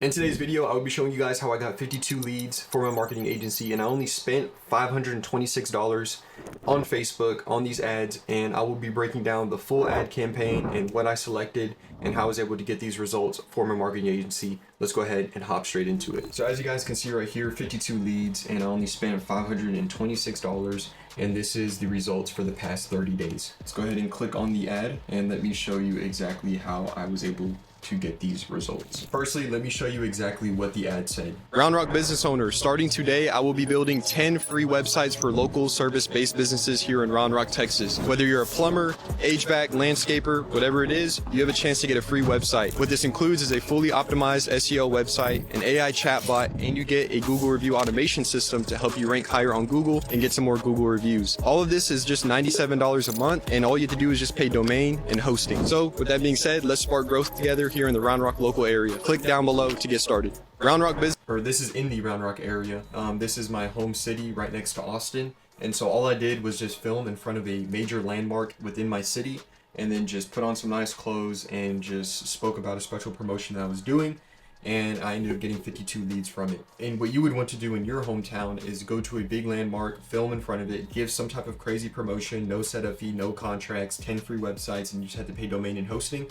In today's video, I will be showing you guys how I got 52 leads for my marketing agency, and I only spent $526 on Facebook on these ads, and I will be breaking down the full ad campaign and what I selected and how I was able to get these results for my marketing agency. Let's go ahead and hop straight into it. So as you guys can see right here, 52 leads, and I only spent $526, and this is the results for the past 30 days. Let's go ahead and click on the ad and let me show you exactly how I was able to get these results. Firstly, let me show you exactly what the ad said. Round Rock business owners, starting today, I will be building 10 free websites for local service-based businesses here in Round Rock, Texas. Whether you're a plumber, HVAC, landscaper, whatever it is, you have a chance to get a free website. What this includes is a fully optimized SEO website, an AI chatbot, and you get a Google review automation system to help you rank higher on Google and get some more Google reviews. All of this is just $97 a month, and all you have to do is just pay domain and hosting. So with that being said, let's spark growth together here in the Round Rock local area. Click down below to get started. Round Rock business, or this is in the Round Rock area. This is my home city right next to Austin. And so all I did was just film in front of a major landmark within my city, and then just put on some nice clothes and just spoke about a special promotion that I was doing. And I ended up getting 52 leads from it. And what you would want to do in your hometown is go to a big landmark, film in front of it, give some type of crazy promotion, no setup fee, no contracts, 10 free websites, and you just have to pay domain and hosting.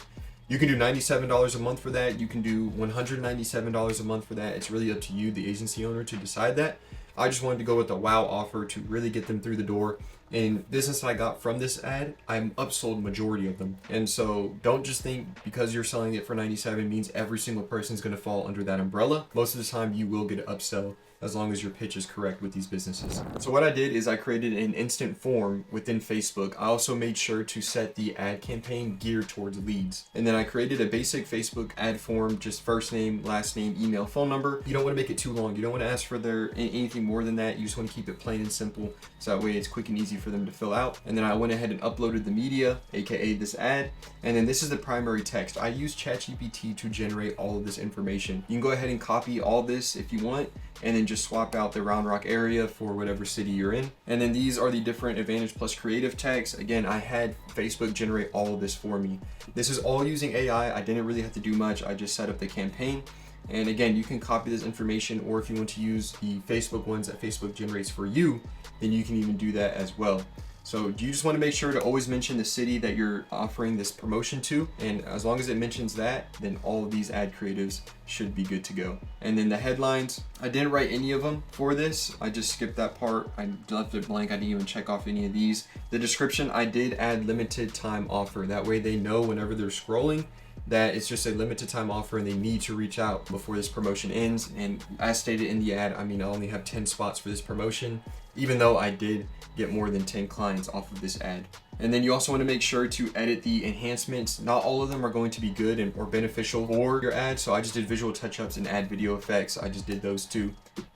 You can do $97 a month for that. You can do $197 a month for that. It's really up to you, the agency owner, to decide that. I just wanted to go with a wow offer to really get them through the door. And business I got from this ad, I'm upsold majority of them. And so don't just think because you're selling it for $97 means every single person's gonna fall under that umbrella. Most of the time you will get an upsell as long as your pitch is correct with these businesses. So what I did is I created an instant form within Facebook. I also made sure to set the ad campaign geared towards leads. And then I created a basic Facebook ad form, just first name, last name, email, phone number. You don't want to make it too long. You don't want to ask for anything more than that. You just want to keep it plain and simple, so that way it's quick and easy for them to fill out. And then I went ahead and uploaded the media, aka this ad. And then this is the primary text. I use ChatGPT to generate all of this information. You can go ahead and copy all this if you want, and then just swap out the Round Rock area for whatever city you're in. And then these are the different Advantage Plus creative tags. Again, I had Facebook generate all of this for me. This is all using AI. I didn't really have to do much. I just set up the campaign. And again, you can copy this information, or if you want to use the Facebook ones that Facebook generates for you, then you can even do that as well. So you just want to make sure to always mention the city that you're offering this promotion to. And as long as it mentions that, then all of these ad creatives should be good to go. And then the headlines, I didn't write any of them for this. I just skipped that part. I left it blank. I didn't even check off any of these. The description, I did add limited time offer. That way they know whenever they're scrolling that it's just a limited time offer and they need to reach out before this promotion ends. And as stated in the ad, I mean, I only have 10 spots for this promotion, even though I did get more than 10 clients off of this ad. And then you also want to make sure to edit the enhancements. Not all of them are going to be good or beneficial for your ad. So I just did visual touch-ups and add video effects. I just did those two.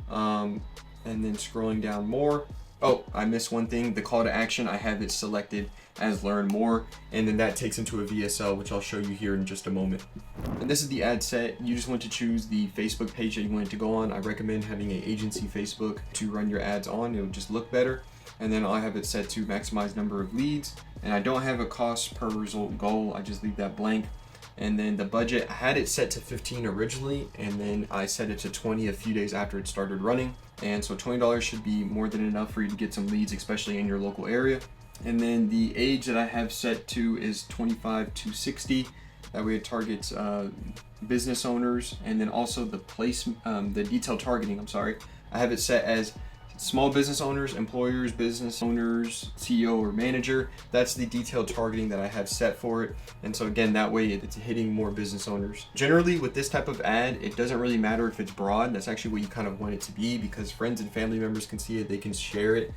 And then scrolling down more. Oh, I missed one thing. The call to action, I have it selected as learn more, and then that takes into a VSL, which I'll show you here in just a moment. And this is the ad set. You just want to choose the Facebook page that you want it to go on. I recommend having an agency Facebook to run your ads on. It'll just look better. And then I have it set to maximize number of leads. And I don't have a cost per result goal. I just leave that blank. And then the budget, I had it set to 15 originally, and then I set it to 20 a few days after it started running. And so $20 should be more than enough for you to get some leads, especially in your local area. And then the age that I have set to is 25 to 60. That way it targets business owners. And then also the detailed targeting, I have it set as small business owners, employers, business owners, CEO or manager. That's the detailed targeting that I have set for it. And so again, that way it's hitting more business owners. Generally with this type of ad, it doesn't really matter if it's broad. That's actually what you kind of want it to be, because friends and family members can see it. They can share it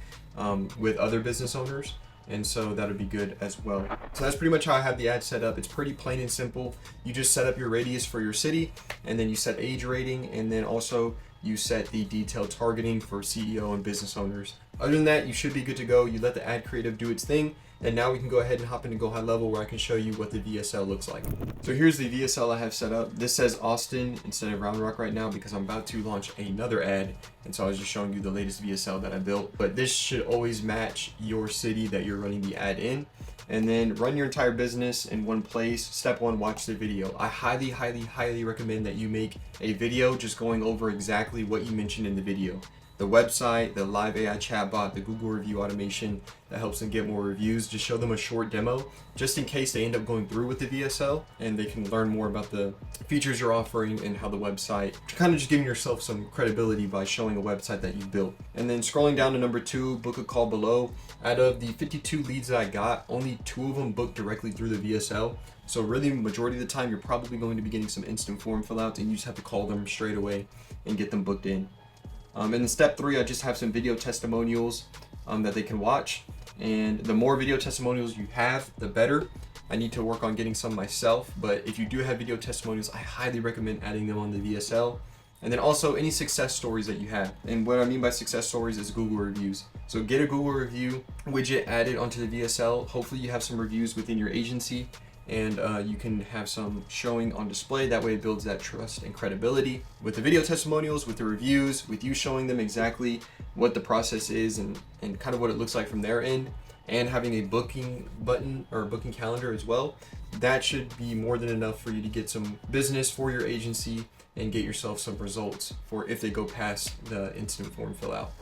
with other business owners. And so that would be good as well. So that's pretty much how I have the ad set up. It's pretty plain and simple. You just set up your radius for your city, and then you set age rating, and then also you set the detailed targeting for CEO and business owners. Other than that, you should be good to go. You let the ad creative do its thing, And now we can go ahead and hop into Go High Level where I can show you what the VSL looks like. So here's the VSL I have set up. This says Austin instead of Round Rock right now because I'm about to launch another ad. And so I was just showing you the latest VSL that I built. But this should always match your city that you're running the ad in. And then run your entire business in one place. Step one, watch the video. I highly recommend that you make a video just going over exactly what you mentioned in the video. The website, the live AI chatbot, the Google review automation that helps them get more reviews. Just show them a short demo just in case they end up going through with the VSL and they can learn more about the features you're offering and how the website, kind of just giving yourself some credibility by showing a website that you've built. And then scrolling down to number 2, book a call below. Out of the 52 leads that I got, only 2 of them booked directly through the VSL. So really, majority of the time, you're probably going to be getting some instant form fill outs and you just have to call them straight away and get them booked in. And then step 3, I just have some video testimonials that they can watch. And the more video testimonials you have, the better. I need to work on getting some myself, but if you do have video testimonials, I highly recommend adding them on the VSL. And then also any success stories that you have. And what I mean by success stories is Google reviews. So get a Google review widget added onto the VSL. Hopefully you have some reviews within your agency and you can have some showing on display. That way it builds that trust and credibility with the video testimonials, with the reviews, with you showing them exactly what the process is and kind of what it looks like from their end, and having a booking button or a booking calendar as well. That should be more than enough for you to get some business for your agency and get yourself some results for if they go past the instant form fill out.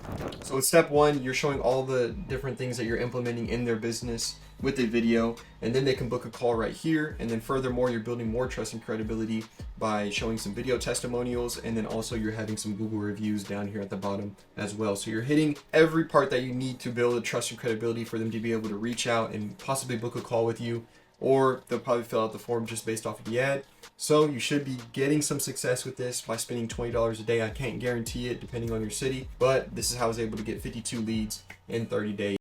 So with step 1, you're showing all the different things that you're implementing in their business with a video, and then they can book a call right here. And then furthermore, you're building more trust and credibility by showing some video testimonials, and then also you're having some Google reviews down here at the bottom as well. So you're hitting every part that you need to build a trust and credibility for them to be able to reach out and possibly book a call with you, or they'll probably fill out the form just based off of the ad. So you should be getting some success with this by spending $20 a day. I can't guarantee it depending on your city, but this is how I was able to get 52 leads in 30 days.